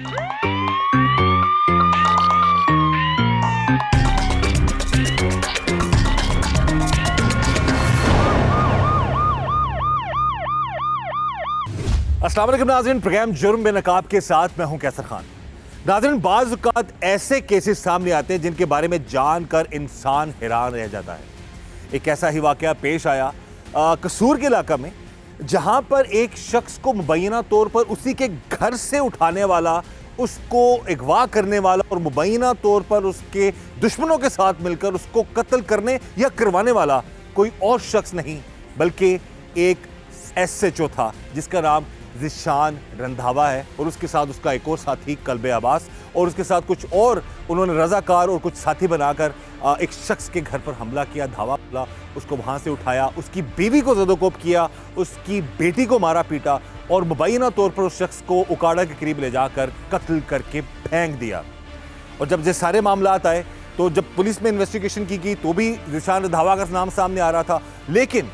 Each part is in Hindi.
अस्सलाम वालेकुम नाज़रीन, प्रोग्राम जुर्म बेनकाब के साथ मैं हूं कैसर खान। नाज़रीन, बाज़ औक़ात ऐसे केसेस सामने आते हैं जिनके बारे में जानकर इंसान हैरान रह जाता है। एक ऐसा ही वाक़या पेश आया कसूर के इलाका में, जहां पर एक शख्स को मुबैना तौर पर उसी के घर से उठाने वाला, उसको अगवा करने वाला और मुबैना तौर पर उसके दुश्मनों के साथ मिलकर उसको कत्ल करने या करवाने वाला कोई और शख्स नहीं बल्कि एक SHO था जिसका नाम ज़िशान रंधावा है, और उसके साथ उसका एक और साथी कल्बे अब्बास, और उसके साथ कुछ और उन्होंने रज़ाकार और कुछ साथी बनाकर एक शख्स के घर पर हमला किया, धावा खुला, उसको वहाँ से उठाया, उसकी बीवी को ज़दोकोब किया, उसकी बेटी को मारा पीटा और मुबैना तौर पर उस शख्स को उकाड़ा के करीब ले जाकर कत्ल करके फेंक दिया। और जब ये सारे मामलात आए तो जब पुलिस में इन्वेस्टिगेशन की गई तो भी ज़िशान रंधावा का नाम सामने आ रहा था, लेकिन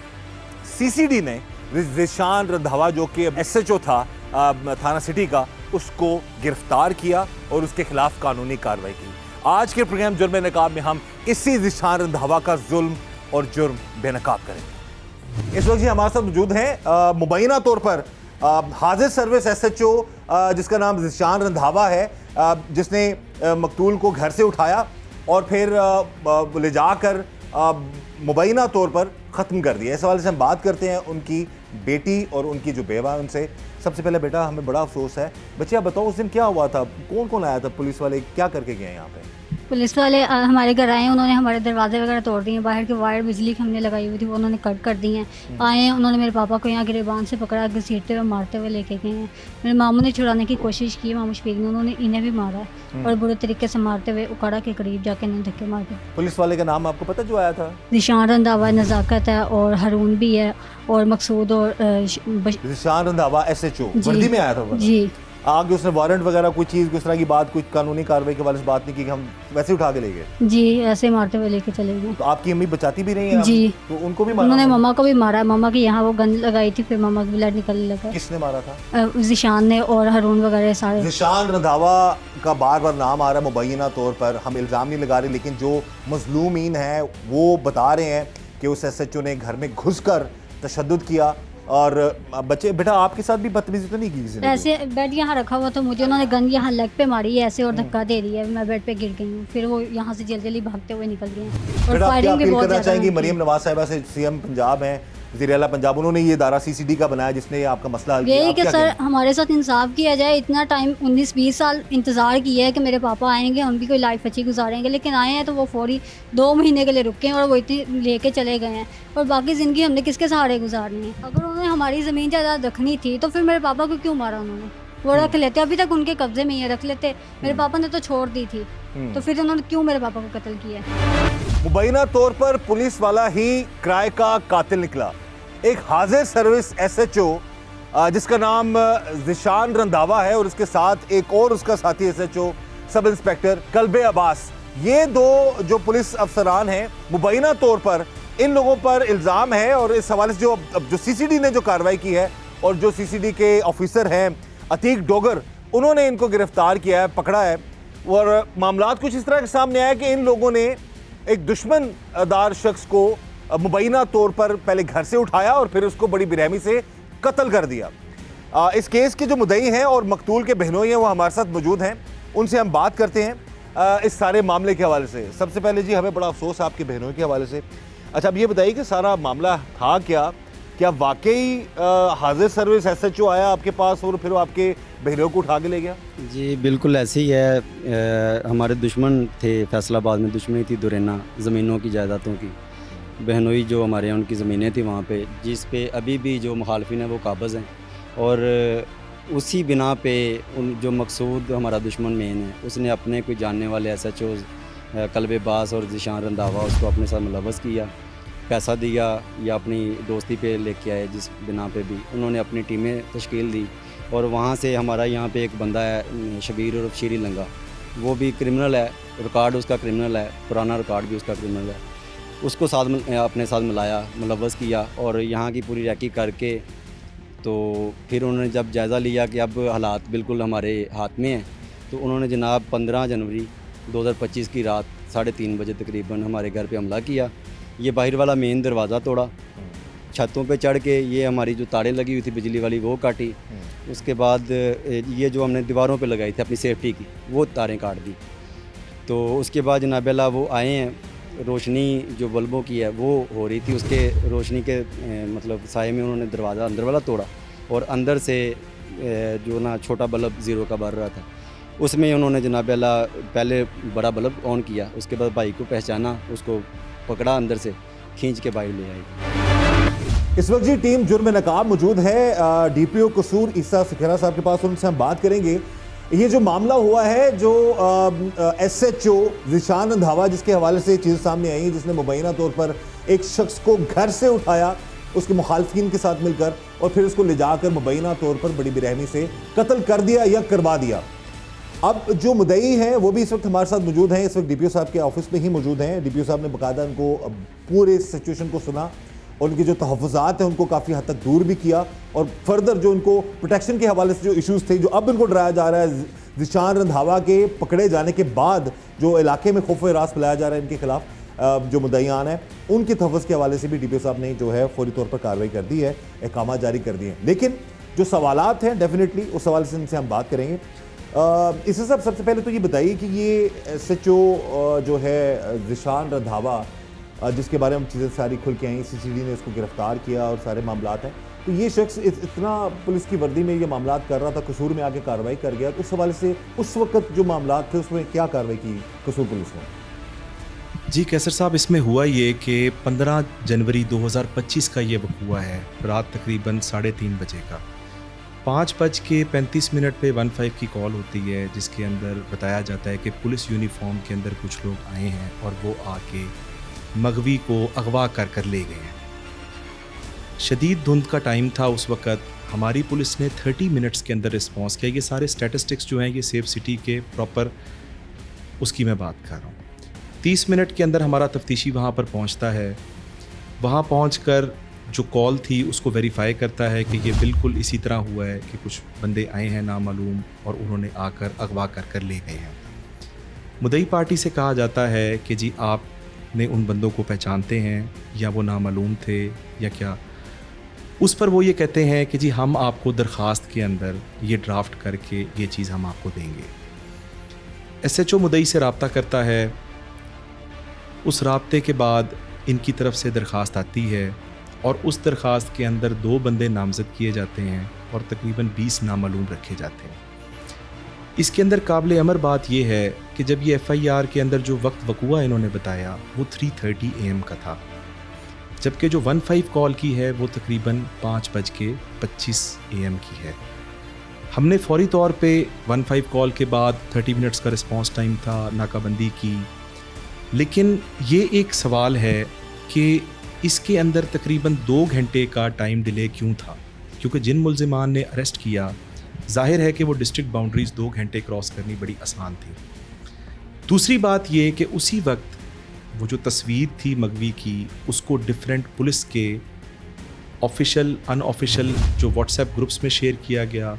CCD ने ज़िशान रंधावा जो कि SHO था थाना सिटी का, उसको गिरफ्तार किया और उसके खिलाफ कानूनी कार्रवाई की। आज के प्रोग्राम जुर्म बेनकाब में हम इसी ज़िशान रंधावा का जुल्म और जुर्म बेनकाब करेंगे। इस वक्त जी हमारे साथ मौजूद हैं मुबैना तौर पर हाजिर सर्विस SHO जिसका नाम ज़िशान रंधावा है, जिसने मकतूल को घर से उठाया और फिर ले जाकर मुबैना तौर पर ख़त्म कर दिया। इस हवाले से हम बात करते हैं उनकी बेटी और उनकी जो बेवा है उनसे। सबसे पहले बेटा, हमें बड़ा अफसोस है, बच्चे आप बताओ उस दिन क्या हुआ था, कौन कौन आया था, पुलिस वाले क्या करके गए यहाँ पे? पुलिस वाले हमारे घर आए, उन्होंने हमारे दरवाजे वगैरह तोड़ दिए, बाहर के वायर बिजली की हमने लगाई हुई थी वो उन्होंने कट कर दी हैं। आए हैं, उन्होंने मेरे पापा को यहाँ गिरबान से पकड़ा, घसीटते हुए मारते हुए लेके गए हैं। मेरे मामू ने छुड़ाने की कोशिश की, मामू शफीक ने, उन्होंने इन्हें भी मारा है और बुरे तरीके से मारते हुए उकाड़ा के करीब जाके इन्हें धक्के मार दिए। पुलिस वाले का नाम आपको पता जो आया था? ज़िशान रंधावा, नज़ाकत है और हारून भी है और मकसूद और ज़िशान रंधावा SHO वर्दी में आया था जी। आगे उसने वारंट वगैरह कोई चीज़ किस तरह की बात, कुछ कानूनी कार्रवाई के बारे में बात नहीं की कि हम वैसे उठा के ले गए? जी, ऐसे मारते हुए लेके चले गए। तो आपकी अम्मी बचाती भी रही है? जी। तो उनको भी मारा? उन्होंने मम्मा को भी मारा है, मम्मा की यहाँ वो गन लगाई थी, फिर मम्मा का ब्लड निकलने लगा। किसने मारा था? ज़िशान ने और हारून वगैरह सारे। ज़िशान रंधावा का बार बार नाम आ रहा है मुबैना तौर पर, हम इल्ज़ाम नहीं लगा रहे, लेकिन जो मज़लूमीन हैं वो बता रहे हैं कि उस SHO ने घर में घुसकर तशद्दुद किया। और बच्चे बेटा, आपके साथ भी बदतमीजी तो नहीं की किसी ने? ऐसे बेड यहाँ रखा हुआ तो मुझे उन्होंने गन यहाँ लेग पे मारी है ऐसे और धक्का दे रही है, मैं बेड पे गिर गई हूँ, फिर वो यहाँ से जल्दी जल्दी भागते हुए निकल गए हैं। और फायरिंग भी बहुत चाहेंगी मरियम नवाज साहिबा से, CM पंजाब हैं, वज़ीर आला पंजाब, उन्होंने ये दायरा CCD का बनाया जिसने आपका मसला हल किया। यही कि सर हमारे साथ इंसाफ किया जाए। इतना टाइम 19-20 साल इंतज़ार किया है कि मेरे पापा आएंगे, हम भी कोई लाइफ अच्छी गुजारेंगे, लेकिन आए हैं तो वो फौरी 2 महीने के लिए रुके हैं और वो इतनी लेके चले गए हैं, और बाकी ज़िंदगी हमने किसके सहारे गुजारनी है? अगर उन्होंने हमारी ज़मीन जायदाद रखनी थी तो फिर मेरे पापा को क्यों मारा उन्होंने? वो रख लेते, अभी तक उनके कब्जे में ही रख लेते। मेरे पापा ने तो छोड़ दी थी, तो फिर उन्होंने क्यों मेरे पापा को कत्ल किया? मुबैना तौर पर पुलिस वाला ही किराए का कातिल निकला। एक हाजिर सर्विस SHO जिसका नाम ज़िशान रंधावा है और उसके साथ एक और उसका साथी SHO sub inspector Kalbe Abbas, ये दो जो पुलिस अफसरान हैं, मुबैना तौर पर इन लोगों पर इल्ज़ाम है। और इस हवाले से जो CCD ने जो कार्रवाई की है और जो CCD के ऑफिसर हैं अतीक डोगर, उन्होंने इनको गिरफ्तार किया है, पकड़ा है। और मामलात कुछ इस तरह के सामने आया कि इन लोगों ने एक दुश्मनदार शख्स को मुबैना तौर पर पहले घर से उठाया और फिर उसको बड़ी बेरहमी से कत्ल कर दिया। इस केस के जो मुद्दई हैं और मकतूल के बहनोई हैं वो हमारे साथ मौजूद हैं, उनसे हम बात करते हैं इस सारे मामले के हवाले से। सबसे पहले जी, हमें बड़ा अफसोस है आपके बहनोई के हवाले से। अच्छा, अब ये बताइए कि सारा मामला था क्या वाकई हाजिर सर्विस SHO आया आपके पास और फिर आपके बहनों को उठा के ले गया? जी बिल्कुल ऐसे ही है। हमारे दुश्मन थे, फैसलाबाद में दुश्मनी थी दुरेना, ज़मीनों की, जायदादों की। बहनोई जो हमारे यहाँ उनकी ज़मीनें थी वहाँ पे, जिस पे अभी भी जो मुखालफिन हैं वो काबज़ हैं, और उसी बिना पे उन जो मकसूद हमारा दुश्मन मेन है उसने अपने कोई जानने वाले SHOs कल्बे अब्बास और ज़िशान रंधावा उसको अपने साथ मुलव्वस किया, पैसा दिया या अपनी दोस्ती पे लेके आए, जिस बिना पे भी उन्होंने अपनी टीमें तश्कील दी। और वहाँ से हमारा यहाँ पे एक बंदा है शबीर और शीरी लंगा, वो भी क्रिमिनल है, रिकॉर्ड उसका क्रिमिनल है, पुराना रिकॉर्ड भी उसका क्रिमिनल है, उसको साथ अपने साथ मिलाया, मुलव्वस किया और यहाँ की पूरी रैकी करके तो फिर उन्होंने जब जायज़ा लिया कि अब हालात बिल्कुल हमारे हाथ में हैं तो उन्होंने जनाब 15 जनवरी 2025 की रात 3:30 बजे तकरीबन हमारे घर पे हमला किया। ये बाहर वाला मेन दरवाज़ा तोड़ा, छतों पे चढ़ के ये हमारी जो तारें लगी हुई थी बिजली वाली वो काटी। उसके बाद ये जो हमने दीवारों पे लगाई थी अपनी सेफ्टी की वो तारें काट दी। तो उसके बाद जनाब अल्लाह वो आए हैं, रोशनी जो बल्बों की है वो हो रही थी, उसके रोशनी के मतलब साए में उन्होंने दरवाज़ा अंदर वाला तोड़ा और अंदर से जो ना छोटा बल्ब 0 का बर रहा था उसमें उन्होंने जनाब अल्लाह पहले बड़ा बल्ब ऑन किया, उसके बाद भाई को पहचाना, उसको पकड़ा, अंदर से खींच के बाहर ले आई। इस वक्त जी टीम जुर्म नकाब मौजूद है डीपीओ कसूर ईसा सुखेरा साहब के पास, उनसे हम बात करेंगे। ये जो मामला हुआ है जो SHO ज़ीशान रंधावा जिसके हवाले से चीज़ सामने आई जिसने मुबैना तौर पर एक शख्स को घर से उठाया उसके मुखालफिन के साथ मिलकर और फिर उसको ले जाकर मुबैना तौर पर बड़ी बेरहमी से कत्ल कर दिया या करवा दिया। अब जो मुद्दई हैं वो भी इस वक्त हमारे साथ मौजूद हैं, इस वक्त DPO साहब के ऑफिस में ही मौजूद हैं। DPO साहब ने बाकायदा उनको पूरे सिचुएशन को सुना और उनके जो तहफ़्फ़ुज़ात हैं उनको काफ़ी हद तक दूर भी किया और फर्दर जो उनको प्रोटेक्शन के हवाले से जो इश्यूज़ थे जो अब उनको डराया जा रहा है ज़ीशान रंधावा के पकड़े जाने के बाद जो इलाके में खौफ रास फैलाया जा रहा है इनके खिलाफ जो मुद्दईयान हैं उनके तहफ़्फ़ुज़ के हवाले से भी DPO साहब ने जो है फौरी तौर पर कार्रवाई कर दी है, अहकाम जारी कर दिए हैं। लेकिन जो सवालात हैं डेफिनेटली उस हवाले से इनसे हम बात करेंगे। इससे सबसे पहले तो ये बताइए कि ये SHO जो है ज़ीशान रंधावा जिसके बारे में चीज़ें सारी खुल के आई, CCD ने इसको गिरफ्तार किया और सारे मामलात हैं, तो ये शख्स इतना पुलिस की वर्दी में ये मामलात कर रहा था, कसूर में आके कार्रवाई कर गया, तो उस हवाले से उस वक्त जो मामलात थे उसमें क्या कार्रवाई की कसूर पुलिस ने? जी कैसर साहब, इसमें हुआ ये कि 15 जनवरी 2025 का ये वक़ूआ है, रात तकरीबन 3:30 बजे का। 5:35 पे 15 की कॉल होती है जिसके अंदर बताया जाता है कि पुलिस यूनिफॉर्म के अंदर कुछ लोग आए हैं और वो आके मगवी को अगवा कर ले गए हैं। शदीद धुंध का टाइम था उस वक़्त। हमारी पुलिस ने 30 मिनट्स के अंदर रिस्पॉन्स किया। ये सारे स्टैटिस्टिक्स जो हैं ये सेफ सिटी के प्रॉपर उसकी मैं बात कर रहा हूँ। 30 मिनट के अंदर हमारा तफ्तीशी वहाँ पर पहुँचता है। वहाँ पहुँचकर जो कॉल थी उसको वेरीफाई करता है कि ये बिल्कुल इसी तरह हुआ है कि कुछ बंदे आए हैं नामालूम और उन्होंने आकर अगवा कर ले गए हैं। मुद्दई पार्टी से कहा जाता है कि जी आप ने उन बंदों को पहचानते हैं या वो नामालूम थे या क्या। उस पर वो ये कहते हैं कि जी हम आपको दरख्वास्त के अंदर ये ड्राफ्ट करके ये चीज़ हम आपको देंगे। SHO मुद्दई से रब्ता करता है। उस रब्ते के बाद इनकी तरफ से दरख्वास्त आती है और उस दरख्वास्त के अंदर 2 बंदे नामज़द किए जाते हैं और तकरीबन 20 नामालूम रखे जाते हैं। इसके अंदर काबिल अमर बात यह है कि जब ये FIR के अंदर जो वक़ूआ इन्होंने बताया वो 3:30 AM का था, जबकि जो 15 कॉल की है वो तकरीबन 5:25 AM की है। हमने फौरी तौर पे 15 कॉल के बाद 30 मिनट्स का रिस्पांस टाइम था, नाकाबंदी की। लेकिन ये एक सवाल है कि इसके अंदर तकरीबन 2 घंटे का टाइम डिले क्यों था, क्योंकि जिन मुल्ज़िमान ने अरेस्ट किया जाहिर है कि वो डिस्ट्रिक्ट बाउंड्रीज़ 2 घंटे क्रॉस करनी बड़ी आसान थी। दूसरी बात ये कि उसी वक्त वो जो तस्वीर थी मगवी की उसको डिफरेंट पुलिस के ऑफिशियल अनऑफिशियल जो व्हाट्सएप ग्रुप्स में शेयर किया गया।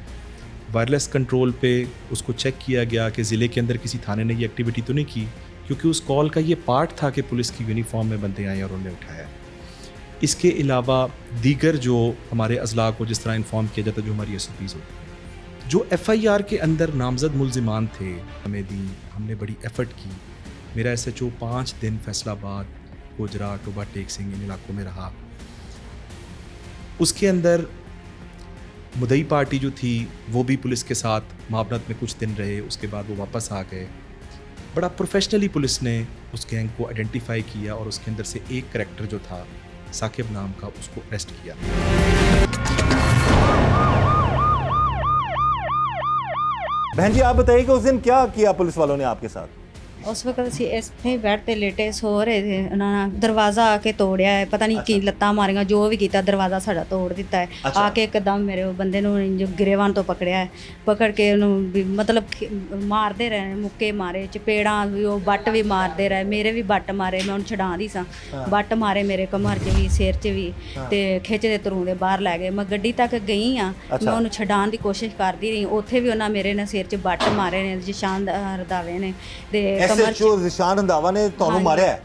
वायरलेस कंट्रोल पे उसको चेक किया गया कि ज़िले के अंदर किसी थाने ने ये एक्टिविटी तो नहीं की, क्योंकि उस कॉल का ये पार्ट था कि पुलिस की यूनिफॉर्म में बंदे आए और उन्हें उठाया। इसके अलावा दीगर जो हमारे अजला को जिस तरह इन्फॉर्म किया जाता है, जो हमारी SOPs होती है, जो FIR के अंदर नामज़द मुल्ज़िमान थे हमें दी, हमने बड़ी एफ़र्ट की। मेरा SHO 5 दिन फैसलाबाद, गोजरा, टोबा टेक सिंह इन इलाकों में रहा। उसके अंदर मुद्दई पार्टी जो थी वो भी पुलिस के साथ मावनत में कुछ दिन रहे, उसके बाद वो वापस आ गए। बड़ा प्रोफेशनली पुलिस ने उस गैंग को आइडेंटिफाई किया और उसके अंदर से एक करैक्टर जो था साकिब नाम का, उसको अरेस्ट किया। बहन जी आप बताइए कि उस दिन क्या किया पुलिस वालों ने आपके साथ? ਉਸ ਵਕਤ ਅਸੀਂ ਇੱਥੇ ਬੈੱਡ ਤੇ ਲੇਟੇ ਸੋ ਰਹੇ ਸੀ, ਉਹਨਾਂ ਨੇ ਦਰਵਾਜ਼ਾ ਆ ਕੇ ਤੋੜਿਆ ਹੈ, ਪਤਾ ਨਹੀਂ ਕੀ ਲੱਤਾਂ ਮਾਰੀਆਂ, ਜੋ ਵੀ ਕੀਤਾ, ਦਰਵਾਜ਼ਾ ਸਾਡਾ ਤੋੜ ਦਿੱਤਾ ਹੈ। ਆ ਕੇ ਇੱਕਦਮ ਮੇਰੇ ਉਹ ਬੰਦੇ ਨੂੰ ਜੋ ਗਰੇਵਾਨ ਤੋਂ ਪਕੜਿਆ ਹੈ, ਪਕੜ ਕੇ ਉਹਨੂੰ ਵੀ ਮਤਲਬ ਮਾਰਦੇ ਰਹੇ, ਮੁੱਕੇ ਮਾਰੇ, ਚਪੇੜਾਂ ਵੀ, ਉਹ ਬੱਟ ਵੀ ਮਾਰਦੇ ਰਹੇ, ਮੇਰੇ ਵੀ ਬੱਟ ਮਾਰੇ, ਮੈਂ ਉਹਨੂੰ ਛਡਾਉਂਦੀ ਸਾਂ, ਬੱਟ ਮਾਰੇ ਮੇਰੇ ਕਮਰ 'ਚ ਵੀ, ਸਿਰ 'ਚ ਵੀ, ਤੇ ਖਿੱਚਦੇ ਤਰੂੰਦੇ ਬਾਹਰ ਲੈ ਗਏ। ਮੈਂ ਗੱਡੀ ਤੱਕ ਗਈ ਆ, ਮੈਂ ਉਹਨੂੰ ਛਡਾਉਣ ਦੀ ਕੋਸ਼ਿਸ਼ ਕਰਦੀ ਰਹੀ, ਉੱਥੇ ਵੀ ਉਹਨਾਂ ਮੇਰੇ ਨੇ ਸਿਰ 'ਚ ਬੱਟ ਮਾਰੇ ਨੇ, ਜਿਸ਼ਾਨ ਰੰਧਾਵੇ ਨੇ, ਤੇ ਕਮਰ 'ਚ ਜਿਸ਼ਾਨ ਰੰਧਾਵਾ ਨੇ ਤੁਹਾਨੂੰ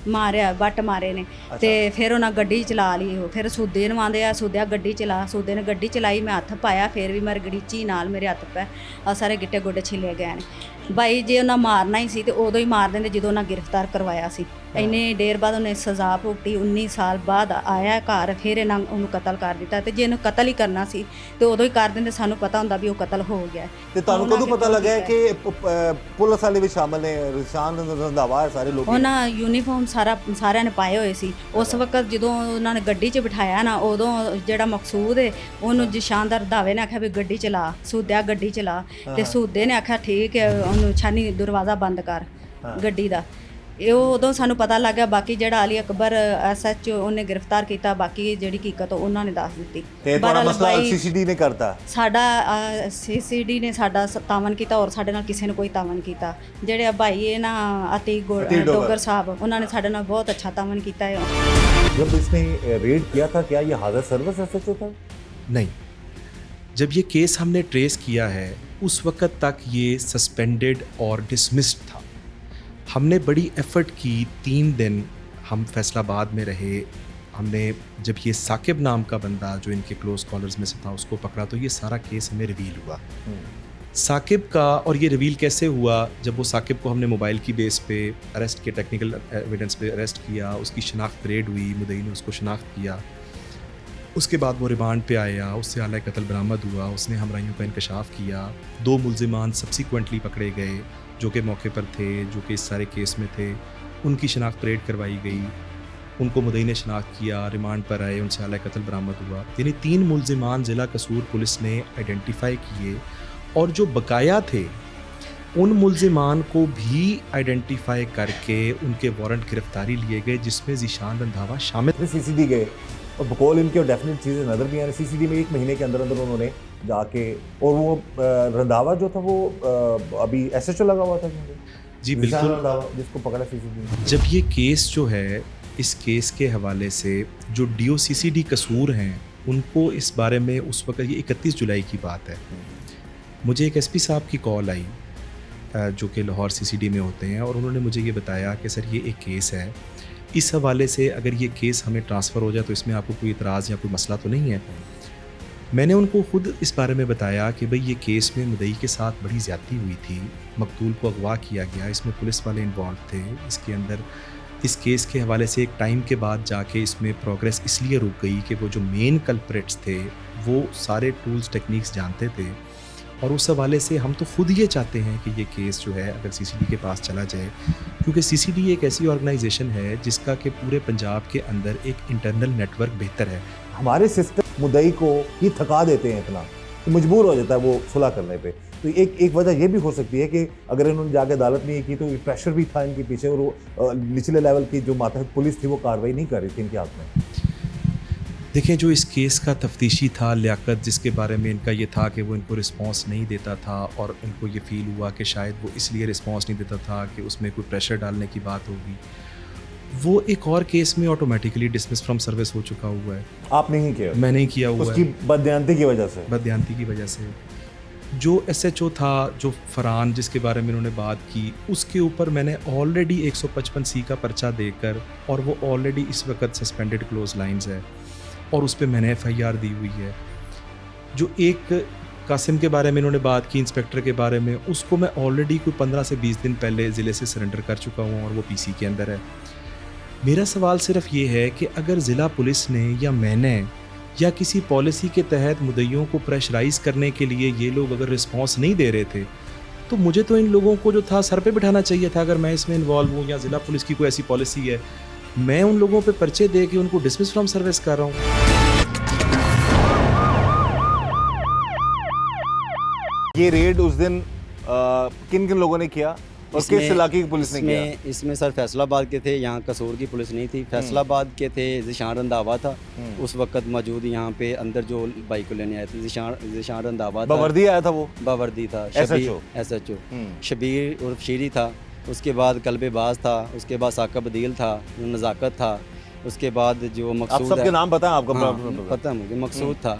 ਮਾਰਿਆ ਬੱਟ ਮਾਰੇ ਨੇ। ਤੇ ਫਿਰ ਉਹਨਾਂ ਗੱਡੀ ਚਲਾ ਲਈ, ਉਹ ਫਿਰ ਸੂਦੇ ਨੂੰ ਆਂਦੇ ਆ, ਸੂਦਿਆ ਗੱਡੀ ਚਲਾ, ਸੂਦੇ ਨੇ ਗੱਡੀ ਚਲਾਈ, ਮੈਂ ਹੱਥ ਪਾਇਆ, ਫਿਰ ਵੀ ਮੇਰੇ ਗੜੀਚੀ ਨਾਲ ਮੇਰੇ ਹੱਥ ਪੈ ਆ ਸਾਰੇ ਗਿੱਟੇ ਗੋਡੇ ਛਿੱਲੇ ਗਏ ਨੇ। ਬਾਈ ਜੇ ਉਹਨਾਂ ਮਾਰਨਾ ਹੀ ਸੀ ਤੇ ਉਦੋਂ ਹੀ ਮਾਰ ਦਿੰਦੇ ਜਦੋਂ ਉਹਨਾਂ ਗ੍ਰਿਫਤਾਰ ਕਰਵਾਇਆ ਸੀ। ਇੰਨੇ ਦੇਰ ਬਾਅਦ ਉਹਨੇ ਸਜ਼ਾ ਭੁਗਤੀ, 19 ਸਾਲ ਬਾਅਦ ਆਇਆ ਘਰ, ਫਿਰ ਇਹਨਾਂ ਉਹਨੂੰ ਕਤਲ ਕਰ ਦਿੱਤਾ। ਤੇ ਜੇ ਇਹਨੂੰ ਕਤਲ ਹੀ ਕਰਨਾ ਸੀ ਤੇ ਉਦੋਂ ਹੀ ਕਰ ਦਿੰਦੇ, ਸਾਨੂੰ ਪਤਾ ਹੁੰਦਾ ਵੀ ਉਹ ਕਤਲ ਹੋ ਗਿਆ। ਤੇ ਤੁਹਾਨੂੰ ਕਦੋਂ ਪਤਾ ਲੱਗਾ ਕਿ ਪੁਲਿਸ ਵਾਲੇ ਵੀ ਸ਼ਾਮਲ ਨੇ, ਜਿਸ਼ਾਨ ਰੰਧਾਵਾ ਸਾਰੇ ਲੋਕ? ਉਹਨਾਂ ਯੂਨੀਫਾਰਮ ਸਾਰਿਆਂ ਨੇ ਪਾਏ ਹੋਏ ਸੀ। ਉਸ ਵਕਤ ਜਦੋਂ ਉਹਨਾਂ ਨੇ ਗੱਡੀ 'ਚ ਬਿਠਾਇਆ ਨਾ, ਉਦੋਂ ਜਿਹੜਾ ਮਕਸੂਦ ਹੈ ਉਹਨੂੰ ਜਿਸ਼ਾਨ ਦਾ ਰੰਧਾਵੇ ਨੇ ਆਖਿਆ ਵੀ ਗੱਡੀ ਚਲਾ, ਸੂਦਿਆ ਗੱਡੀ ਚਲਾ, ਤੇ ਸੂਦੇ ਨੇ ਆਖਿਆ ਠੀਕ ਹੈ, ਉਹਨੂੰ ਛਾਨੀ ਦਰਵਾਜ਼ਾ ਬੰਦ ਕਰ ਗੱਡੀ ਦਾ। ਇਹ ਉਦੋਂ ਸਾਨੂੰ ਪਤਾ ਲੱਗ ਗਿਆ। ਬਾਕੀ ਜਿਹੜਾ ਅਲੀ ਅਕਬਰ SHO ਉਹਨੇ ਗ੍ਰਿਫਤਾਰ ਕੀਤਾ, ਬਾਕੀ ਜਿਹੜੀ ਹਕੀਕਤ ਉਹਨਾਂ ਨੇ ਦੱਸ ਦਿੱਤੀ। ਤੇ ਤੁਹਾਡਾ ਮਸਲਾ CCD ਨੇ ਕਰਤਾ? ਸਾਡਾ CCD ਨੇ ਸਾਡਾ ਤਾਵਨ ਕੀਤਾ, ਔਰ ਸਾਡੇ ਨਾਲ ਕਿਸੇ ਨੇ ਕੋਈ ਤਾਵਨ ਕੀਤਾ। ਜਿਹੜੇ ਭਾਈ ਇਹ ਨਾ ਅਤੀਕ ਡੋਗਰ ਸਾਹਿਬ, ਉਹਨਾਂ ਨੇ ਸਾਡੇ ਨਾਲ ਬਹੁਤ ਅੱਛਾ ਤਾਵਨ ਕੀਤਾ ਹੈ। जब इसने रेड किया था, क्या ये हादर सर्विस SHO था? नहीं, जब ये केस हमने ट्रेस किया है उस वक्त तक ये सस्पेंडेड और डिसमिस्ड था। हमने बड़ी एफर्ट की, 3 दिन हम फैसलाबाद में रहे। हमने जब ये साकिब नाम का बंदा जो इनके क्लोज कॉलर्स में से था उसको पकड़ा, तो ये सारा केस हमें रिवील हुआ साकिब का। और ये रिवील कैसे हुआ? जब वो साकिब को हमने मोबाइल की बेस पे अरेस्ट किया, टेक्निकल एविडेंस पे अरेस्ट किया, उसकी शनाख्त रेड हुई, मुदई ने उसको शनाख्त किया, उसके बाद वो रिमांड पे आया, उससे आला कत्ल बरामद हुआ, उसने हमराइयों का इंकशाफ किया। 2 मुलजिमान सब्सिक्वेंटली पकड़े गए जो कि मौके पर थे, जो कि इस सारे केस में थे, उनकी शनाख्त रेड करवाई गई, उनको मुदई ने शनाख्त किया, रिमांड पर आए, उनसे आला कत्ल बरामद हुआ। यानी 3 मुलजिमान ज़िला कसूर पुलिस ने आइडेंटिफाई किए, और जो बकाया थे उन मुलजिमान को भी आइडेंटिफाई करके उनके वारंट गिरफ्तारी लिए गए, जिसमें जिशान रंधावा शामिल। CCD गए और बकौल इनके डेफिनेट चीज़ें नज़र भी आ रही। CCD में 1 महीने के अंदर अंदर उन्होंने जाके, और वो रंधावा जो था वो अभी SHO लगा हुआ था जी बिल्कुल, जिसको पकड़ा CCD ने। जब ये केस जो है, इस केस के हवाले से जो DOCCD कसूर हैं उनको इस बारे में उस वक्त, ये 31 जुलाई की बात है, मुझे एक SP साहब की कॉल आई जो कि लाहौर CCD में होते हैं, और उन्होंने मुझे ये बताया कि सर ये एक केस है, इस हवाले से अगर ये केस हमें ट्रांसफ़र हो जाए तो इसमें आपको कोई इतराज़ या कोई मसला तो नहीं है। मैंने उनको ख़ुद इस बारे में बताया कि भाई ये केस में मुदई के साथ बड़ी ज़्यादती हुई थी, मकतूल को अगवा किया गया, इसमें पुलिस वाले इन्वॉल्व थे। इसके अंदर इस केस के हवाले से एक टाइम के बाद जाके इसमें प्रोग्रेस इसलिए रुक गई कि वो जो मेन कल्प्रिट्स थे वो सारे टूल्स टेक्निक्स जानते थे, और उस हवाले से हम तो ख़ुद ये चाहते हैं कि ये केस जो है अगर CCD के पास चला जाए, क्योंकि CCD एक ऐसी ऑर्गेनाइजेशन है जिसका कि पूरे पंजाब के अंदर एक इंटरनल नेटवर्क बेहतर है। हमारे सिस्टम मुदई को ही थका देते हैं इतना कि मजबूर हो जाता है वो सुलह करने पे। तो एक वजह ये भी हो सकती है कि अगर इन्होंने जाके अदालत में ये की तो प्रेशर भी था इनके पीछे, और वो निचले लेवल की जो मातहत पुलिस थी वो कार्रवाई नहीं कर रही थी इनके हाथ में। देखें, जो इस केस का तफ्तीशी था लियाकत, जिसके बारे में इनका ये था कि वो इनको रिस्पांस नहीं देता था, और इनको ये फ़ील हुआ कि शायद वो इसलिए रिस्पांस नहीं देता था कि उसमें कोई प्रेशर डालने की बात होगी, वो एक और केस में ऑटोमेटिकली डिसमिस फ्रॉम सर्विस हो चुका हुआ है। आपने ही किया? मैंने ही किया हुआ उसकी है, बदयांती की वजह से। बदयांती की वजह से। जो SHO था, जो फरहान जिसके बारे में उन्होंने बात की, उसके ऊपर मैंने ऑलरेडी 155C का पर्चा देकर, और वो ऑलरेडी इस वक्त सस्पेंडेड क्लोज लाइन्स है, और उस पर मैंने FIR दी हुई है। जो एक कासिम के बारे में इन्होंने बात की, इंस्पेक्टर के बारे में, उसको मैं ऑलरेडी कोई 15 से 20 दिन पहले ज़िले से सरेंडर कर चुका हूँ, और वो PC के अंदर है। मेरा सवाल सिर्फ ये है कि अगर ज़िला पुलिस ने या मैंने या किसी पॉलिसी के तहत मुद्दइयों को प्रेशराइज़ करने के लिए ये लोग अगर रिस्पॉन्स नहीं दे रहे थे, तो मुझे तो इन लोगों को जो था सर पे बिठाना चाहिए था। अगर मैं इसमें इन्वॉल्व हूँ या ज़िला पुलिस की कोई ऐसी पॉलिसी है, मैं उन लोगों पे पर्चे दे के उनको डिसमिस फ्रॉम सर्विस कर रहा हूँ। ये रेड उस दिन किन किन लोगों ने किया? और किस इलाके की पुलिस ने किया? इसमें सर फैसलाबाद के थे, यहाँ कसूर की पुलिस नहीं थी। फैसलाबाद के थे, ज़िशान रंधावा था उस वक्त मौजूद यहाँ पे अंदर जो बाइक को लेने आए थे। ज़िशान रंधावा था, बावर्दी आया था, वो बावर्दी था, SHO शबीर उर्फ शीरी था। उसके बाद कल्बे बाज था, उसके बाद साकब अदील था, नज़ाकत था। उसके बाद जो मकसूद, आप सबके नाम पता है आपको? पता है मुझे, मकसूद था।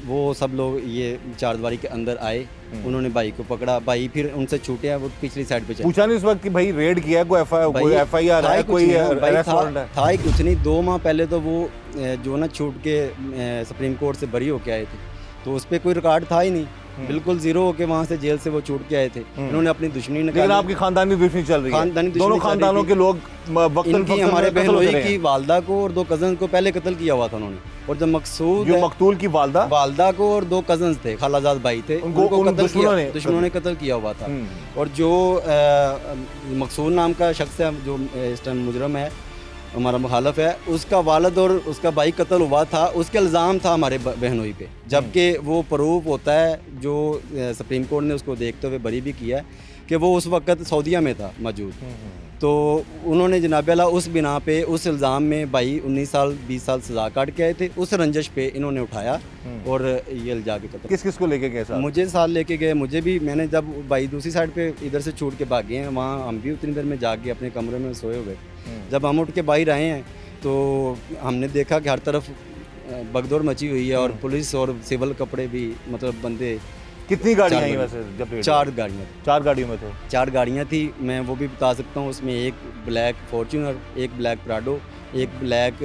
वो सब लोग ये चारदीवारी के अंदर आए, उन्होंने भाई को पकड़ा। भाई फिर उनसे छूटे, वो पिछली साइड पे चले। पूछा नहीं उस वक्त कि भाई रेड किया, कोई FIR है, कोई अरेस्ट वारंट है? था ही कुछ नहीं। 2 माह पहले तो वो जो ना छूट के सुप्रीम कोर्ट से बरी होके आए थे, तो उस पर कोई रिकॉर्ड था ही नहीं, बिल्कुल जीरो होके वहाँ से जेल से वो छूट के आए थे। उन्होंने अपनी दुश्मनी निकाली। लेकिन आपकी खानदानी दुश्मनी चल रही है, दोनों खानदानों के लोग इनकी हमारे बहनोई की वालदा को और 2 कजन को पहले कत्ल किया हुआ था उन्होंने। और जब मकतूल की वालदा को और 2 कजन थे, खालाजाद भाई थे, उनको दुश्मनों ने कत्ल किया हुआ था। और जो मकसूद नाम का शख्स है, जो इस टाइम मुजरम है, हमारा मुखालफ है, उसका वालिद और उसका भाई कत्ल हुआ था, उसके इल्ज़ाम था हमारे बहनोई पे। जबकि वो प्रूफ होता है, जो सुप्रीम कोर्ट ने उसको देखते हुए बरी भी किया है कि वो उस वक्त सऊदीया में था मौजूद। तो उन्होंने जनाब अला उस बिना पे, उस इल्ज़ाम में भाई 19 साल 20 साल सज़ा काट के आए थे, उस रंजश पे इन्होंने उठाया और ये इल्जा के कत्ल। किस को लेके गए साथ? मुझे साथ लेके गए, मुझे भी। मैंने जब भाई दूसरी साइड पे इधर से छूट के भागे हैं, वहाँ हम भी उतनी देर में जाके अपने कमरे में सोए हुए। जब हम उठ के बाहर आए हैं तो हमने देखा कि हर तरफ भगदौड़ मची हुई है, और पुलिस और सिविल कपड़े भी, मतलब बंदे। कितनी गाड़ियाँ आई वैसे जब? 4 गाड़ियाँ। 4 गाड़ियों में थे? 4 गाड़ियाँ थी। मैं वो भी बता सकता हूँ, उसमें एक ब्लैक फॉर्च्यूनर, एक ब्लैक प्राडो, एक ब्लैक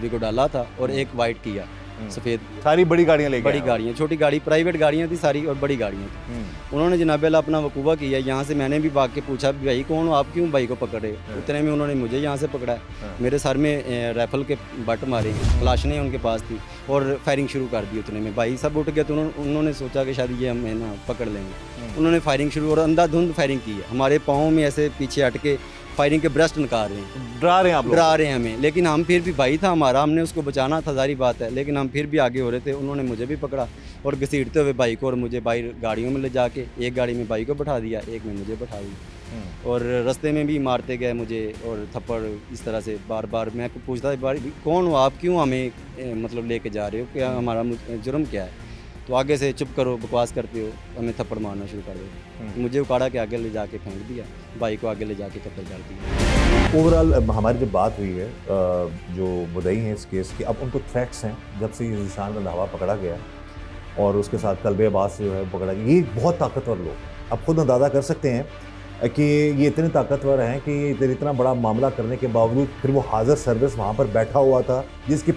विगोडाला था और एक वाइट किया सफ़ेद। सारी बड़ी गाड़ियाँ लेके? बड़ी गाड़ियाँ, छोटी गाड़ी प्राइवेट गाड़ियाँ थी सारी, और बड़ी गाड़ियाँ थी। उन्होंने जनाब अल्लाह अपना वकूबा किया। यहाँ से मैंने भी भाग के पूछा, भाई कौन हो आप, क्यों भाई को पकड़े? उतने में उन्होंने मुझे यहाँ से पकड़ा। मेरे सर में राइफल के बट मारे, क्लाशनें उनके पास थी, और फायरिंग शुरू कर दी। उतने में भाई सब उठ गए, तो उन्होंने सोचा कि शायद ये हमें ना पकड़ लेंगे। उन्होंने फायरिंग शुरू, और अंधाधुंध फायरिंग की है। हमारे पाँव में ऐसे पीछे हट के फायरिंग के ब्रस्ट निकाल रहे हैं, डरा रहे हैं आप लोग? डरा रहे हैं हमें। लेकिन हम फिर भी, भाई था हमारा, हमने उसको बचाना था, जारी बात है, लेकिन हम फिर भी आगे हो रहे थे। उन्होंने मुझे भी पकड़ा और घसीटते हुए भाई को और मुझे बाहर गाड़ियों में ले जाके, एक गाड़ी में भाई को बैठा दिया, एक में मुझे बैठा दिया, और रास्ते में भी मारते गए मुझे, और थप्पड़ इस तरह से बार बार। मैं पूछता था, कौन हो आप, क्यों हमें मतलब लेके जा रहे हो, क्या हमारा जुर्म क्या है? तो आगे से चुप करो, बकवास करते हो, हमें थप्पड़ मारना शुरू कर दो। मुझे उखाड़ा के आगे ले जाके फेंक दिया, भाई को आगे ले जाके कत्ल कर दिया। ओवरऑल हमारी जब बात हुई है, जो मुद्दई हैं इस केस के, अब उनको थ्रेट्स हैं जब से ये ज़िशान रंधावा पकड़ा गया, और उसके साथ कल्बे अब्बास जो है पकड़ा गया। ये बहुत ताकतवर लोग, आप खुद अंदाज़ा कर सकते हैं कि ये इतने ताकतवर हैं कि इतना बड़ा मामला करने के बावजूद फिर वो हाजिर सर्विस वहाँ पर बैठा हुआ था, जिसके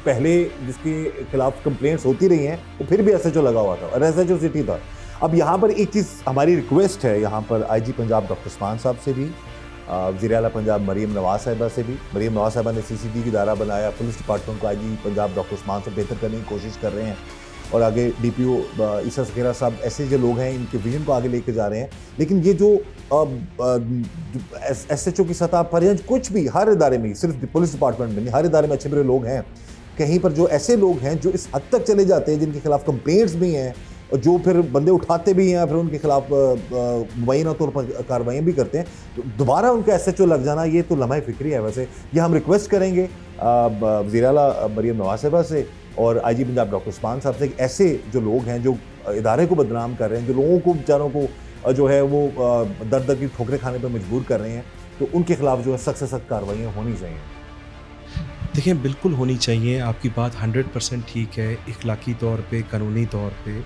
खिलाफ कंप्लेंट्स होती रही हैं, वो फिर भी SHO लगा हुआ था, और SHO सिटी था। अब यहाँ पर एक चीज़ हमारी रिक्वेस्ट है, यहाँ पर IG पंजाब डॉक्टर उस्मान साहब से भी, वज़ीर आला पंजाब मरीम नवाज़ साहिबा से भी। मरीम नवाज़ साहिबा ने CCD की दायरा बनाया, पुलिस डिपार्टमेंट को IG पंजाब डॉक्टर उस्मान से बेहतर करने की कोशिश कर रहे हैं, और आगे DPO ईसा सखेरा साहब, ऐसे जो लोग हैं, इनके विजन को आगे लेके जा रहे हैं। लेकिन ये जो SHO की सतह पर, या कुछ भी, हर इदारे में, सिर्फ पुलिस डिपार्टमेंट में नहीं, हर इदारे में अच्छे बुरे लोग हैं। कहीं पर जो ऐसे लोग हैं जो इस हद तक चले जाते हैं, जिनके खिलाफ कंप्लेंट्स भी हैं, और जो फिर बंदे उठाते भी हैं, फिर उनके खिलाफ मुबैना तौर पर कार्रवाइयाँ भी करते हैं, तो दोबारा उनका SHO लग जाना, ये तो लम्हा फ़िक्री है। वैसे ये हम रिक्वेस्ट करेंगे वज़ीर आला मरीम नवाज़ साहिबा से और IG पंजाब डॉक्टर उस्मान साहब से, ऐसे जो लोग हैं जो इदारे को बदनाम कर रहे हैं, जो लोगों को बेचारों को जो है वो दर दर की ठोकरें खाने पर मजबूर कर रहे हैं, तो उनके खिलाफ जो है सख्त से सख्त कार्रवाइयाँ होनी चाहिए। देखिए, बिल्कुल होनी चाहिए, आपकी बात 100% ठीक है, इखलाकी तौर पे, कानूनी तौर पे।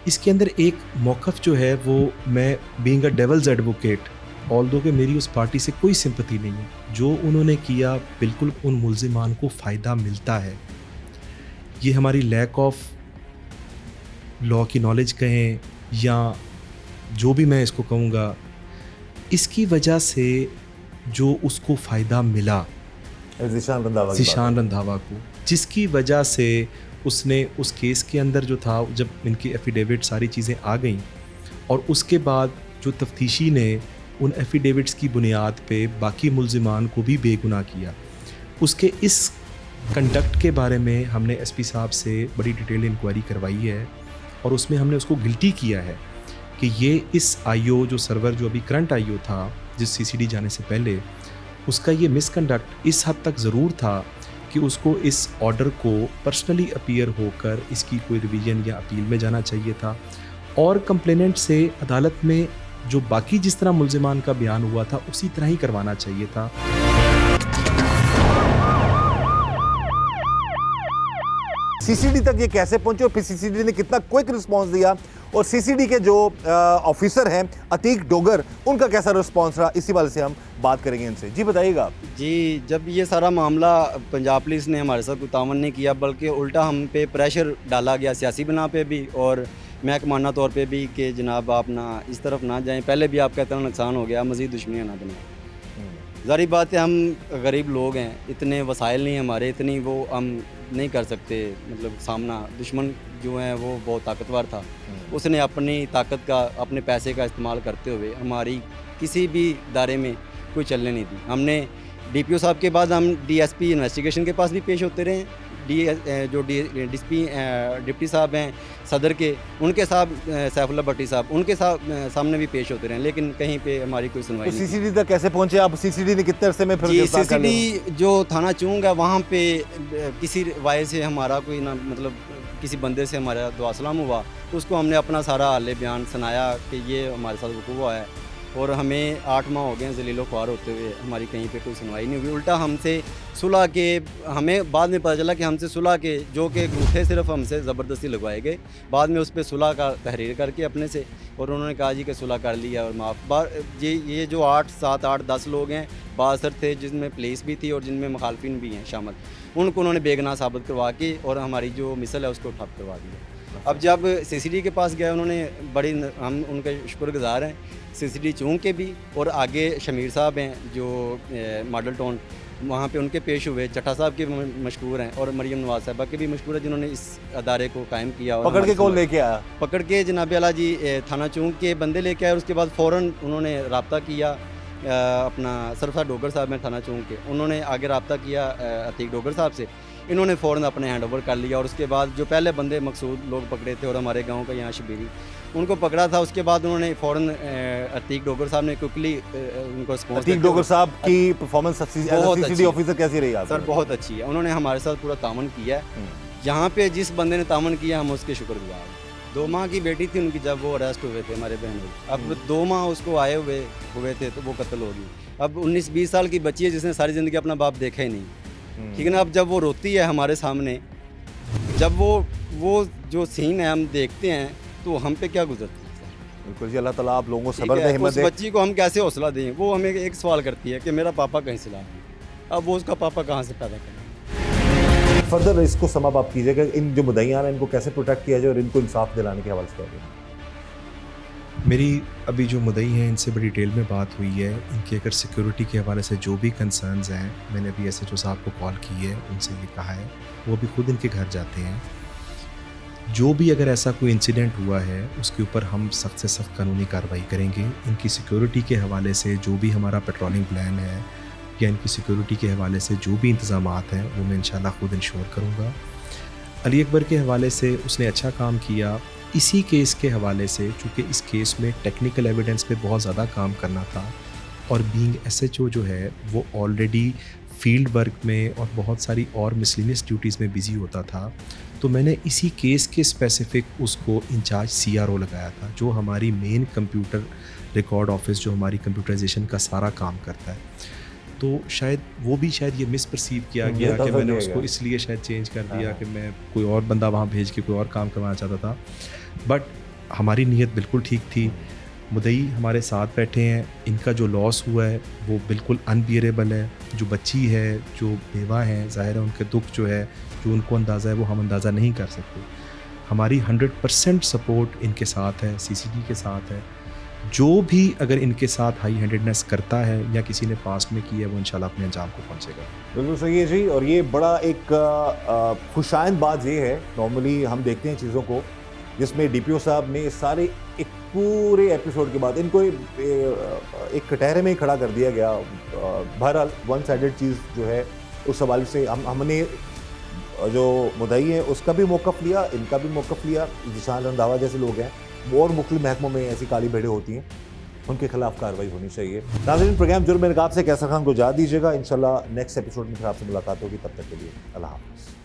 इसके अंदर एक मौक़िफ़ जो है वो, मैं being a devil's advocate, although कि मेरी उस पार्टी से कोई सिंपैथी नहीं है, जो उन्होंने किया बिल्कुल उन मुल्ज़िमान को फ़ायदा मिलता है। ये हमारी लैक ऑफ लॉ की नॉलेज कहें, या जो भी मैं इसको कहूँगा, इसकी वजह से जो उसको फ़ायदा मिला ज़िशान रंधावा को, जिसकी वजह से उसने उस केस के अंदर जो था, जब इनकी एफिडेविट सारी चीज़ें आ गईं, और उसके बाद जो तफ्तीशी ने उन एफिडेविट्स की बुनियाद पे बाकी मुल्ज़िमान को भी बेगुनाह किया, उसके इस कंडक्ट के बारे में हमने SP साहब से बड़ी डिटेल इंक्वायरी करवाई है, और उसमें हमने उसको गिल्टी किया है कि ये इस आईओ जो सर्वर जो अभी करंट आईओ था जिस सीसीडी जाने से पहले, उसका ये मिसकंडक्ट इस हद तक ज़रूर था कि उसको इस ऑर्डर को पर्सनली अपीयर होकर इसकी कोई रिवीजन या अपील में जाना चाहिए था, और कंप्लेनेंट से अदालत में जो बाकी जिस तरह मुल्जिमान का बयान हुआ था उसी तरह ही करवाना चाहिए था। सीसीडी तक ये कैसे पहुंचे और फिर सीसीडी ने कितना क्विक रिस्पांस दिया, और सीसीडी के जो ऑफिसर हैं अतीक डोगर, उनका कैसा रिस्पांस रहा, इसी वाले से हम बात करेंगे इनसे। जी बताइएगा। जी, जब ये सारा मामला पंजाब पुलिस ने हमारे साथ कोई तावन नहीं किया, बल्कि उल्टा हम पे प्रेशर डाला गया सियासी बिना पे भी और महकमाना तौर पे भी कि जनाब आप ना इस तरफ ना जाएं, पहले भी आपका इतना नुकसान हो गया, मज़ीद दुश्मनियाँ ना बनाएं। ज़ाहिर बात है हम गरीब लोग हैं, इतने वसाइल नहीं हमारे, इतनी वो हम नहीं कर सकते, मतलब सामना। दुश्मन जो है वो बहुत ताकतवर था, उसने अपनी ताकत का, अपने पैसे का इस्तेमाल करते हुए हमारी किसी भी दायरे में कोई चलने नहीं दी। हमने डीपीओ साहब के बाद हम डीएसपी इन्वेस्टिगेशन के पास भी पेश होते रहे, डिप्टी साहब हैं सदर के, उनके साहब सैफुल्लाह भट्टी साहब, उनके सामने भी पेश होते रहे, लेकिन कहीं पे हमारी कोई सुनवाई नहीं। सीसीडी तक कैसे पहुंचे आप? सीसीडी ने कितने अरसे में फिर जी, गिरफ्तार कर लिया? सीसीडी जो थाना चूंग है वहाँ पे किसी वाय से हमारा कोई ना, मतलब किसी बंदे से हमारा दुआ सलाम हुआ, उसको हमने अपना सारा हाल बयान सुनाया कि ये हमारे साथ वक़ूअ हुआ है, और हमें 8 माह हो गए हैं ज़लीलो ख्वार होते हुए, हमारी कहीं पे कोई सुनवाई नहीं हुई। उल्टा हमसे सुलह के, हमें बाद में पता चला कि हमसे सुलह के जो कि थे सिर्फ हमसे ज़बरदस्ती लगवाए गए, बाद में उस पर सुलह का तहरीर करके अपने से, और उन्होंने कहा जी कि सुलह कर लिया और माफ़। जी, ये जो 8, 7, 8, 10 लोग हैं बासर थे, जिनमें पुलिस भी थी और जिनमें मुखालफिन भी हैं शामिल, उनको उन्होंने बेगुनाह साबित करवा के और हमारी जो मिसल है उसको ठप करवा दिया। अब जब सीसीडी के पास गए उन्होंने बड़ी, हम उनके शुक्रगुजार हैं, सीसीडी चूंग के भी, और आगे शमीर साहब हैं जो मॉडल टाउन, वहाँ पे उनके पेश हुए, चट्टा साहब के मशहूर हैं, और मरियम नवाज साहबा के भी मशहूर है, जिन्होंने इस अदारे को कायम किया। और पकड़ के कौन लेके आया? पकड़ के जनाब आला जी थाना चूंग के बंदे लेके आए, उसके बाद फ़ौरन उन्होंने रब्ता किया अपना सरफराज डोगर साहब हैं थाना चौंक के, उन्होंने आगे रब्ता किया अतीक डोगर साहब से, इन्होंने फ़ौरन अपने हैंड ओवर कर लिया। और उसके बाद जो पहले बंदे मकसूद लोग पकड़े थे और हमारे गांव का यहाँ शबीरी, उनको पकड़ा था, उसके बाद उन्होंने फ़ौरन अतीक डोगर साहब ने क्विकली उनको रिस्पॉन्स। अतीक डोगर साहब की परफॉर्मेंस सीसीडी ऑफिसर कैसी रही आप? सर बहुत अच्छी है, उन्होंने हमारे साथ पूरा तामन किया है। यहाँ पे जिस बंदे ने तामन किया हम उसके शुक्रगुजार हैं। 2 माह की बेटी थी उनकी जब वो अरेस्ट हुए थे हमारे बहन, अब 2 माह उसको आए हुए थे तो वो कत्ल होगी। अब 19-20 साल की बच्ची है जिसने सारी ज़िंदगी अपना बाप देखा ही नहीं, ठीक है ना। अब जब वो रोती है हमारे सामने, जब वो जो सीन है हम देखते हैं तो हम पे क्या गुजरती है। बिल्कुल जी, अल्लाह ताला आप लोगों को सब्र दे, हिम्मत उस दे। बच्ची को हम कैसे हौसला दें? वो हमें एक सवाल करती है कि मेरा पापा कहीं से ला, अब वो उसका पापा कहाँ से पैदा करें। फर्दर इसको समाप्त आप कीजिएगा, इन जो मुद्दईयान हैं इनको कैसे प्रोटेक्ट किया जाए और इनको इंसाफ दिलाने के हवाले से करिए। मेरी अभी जो मुद्दई हैं इनसे बड़ी डिटेल में बात हुई है। इनकी अगर सिक्योरिटी के हवाले से जो भी कंसर्न्स हैं, मैंने अभी SHO साहब को कॉल की है, उनसे ये कहा है, वो भी खुद इनके घर जाते हैं। जो भी अगर ऐसा कोई इंसिडेंट हुआ है उसके ऊपर हम सख्त से सख्त कानूनी कार्रवाई करेंगे। इनकी सिक्योरिटी के हवाले से जो भी हमारा पेट्रोलिंग प्लान है या इनकी सिक्योरिटी के हवाले से जो भी इंतज़ामात हैं वो मैं इंशाल्लाह खुद इंश्योर करूँगा। अली अकबर के हवाले से उसने अच्छा काम किया। इसी केस के हवाले से, चूँकि इस केस में टेक्निकल एविडेंस पे बहुत ज़्यादा काम करना था और बीइंग SHO जो है वो ऑलरेडी फील्ड वर्क में और बहुत सारी और मिसलिनियस ड्यूटीज़ में बिज़ी होता था, तो मैंने इसी केस के स्पेसिफिक उसको इंचार्ज CRO लगाया था, जो हमारी मेन कंप्यूटर रिकॉर्ड ऑफिस, जो हमारी कंप्यूटराइजेशन का सारा काम करता है। तो शायद वो भी शायद ये मिसपर्सीव किया गया कि मैंने उसको इसलिए शायद चेंज कर दिया कि मैं कोई और बंदा वहाँ भेज के कोई और काम करवाना चाहता था, बट हमारी नीयत बिल्कुल ठीक थी। मुद्दई हमारे साथ बैठे हैं, इनका जो लॉस हुआ है वो बिल्कुल अनबियरेबल है। जो बच्ची है, जो बेवा हैं, ज़ाहिर है उनके दुख जो है, जो उनको अंदाज़ा है वो हम अंदाज़ा नहीं कर सकते। हमारी 100% सपोर्ट इनके साथ है, CCD के साथ है। जो भी अगर इनके साथ हाई हैंडेडनेस करता है या किसी ने पास्ट में की है वो इंशाल्लाह अपने अंजाम को पहुंचेगा। बिल्कुल सही है जी। और ये बड़ा एक खुशाइंद बात ये है, नॉर्मली हम देखते हैं चीज़ों को जिसमें DPO साहब ने सारे एक पूरे एपिसोड के बाद इनको एक कटहरे में ही खड़ा कर दिया गया। बहरहाल वन साइडेड चीज़ जो है उस हवाले से हमने जो मुद्दई है उसका भी मौक़िफ़ लिया, इनका भी मौक़िफ़ लिया। जिशान रंधावा जैसे लोग हैं और मुख्तलिफ महकमों में ऐसी काली भेड़ें होती हैं, उनके खिलाफ कार्रवाई होनी चाहिए। नाज़रीन, प्रोग्राम जुर्म में नकाब से कैसर खान को इजाज़त दीजिएगा। इंशाल्लाह नेक्स्ट एपिसोड में फिर आपसे मुलाकात होगी। तब तक के लिए अल्लाह हाफ़िज़।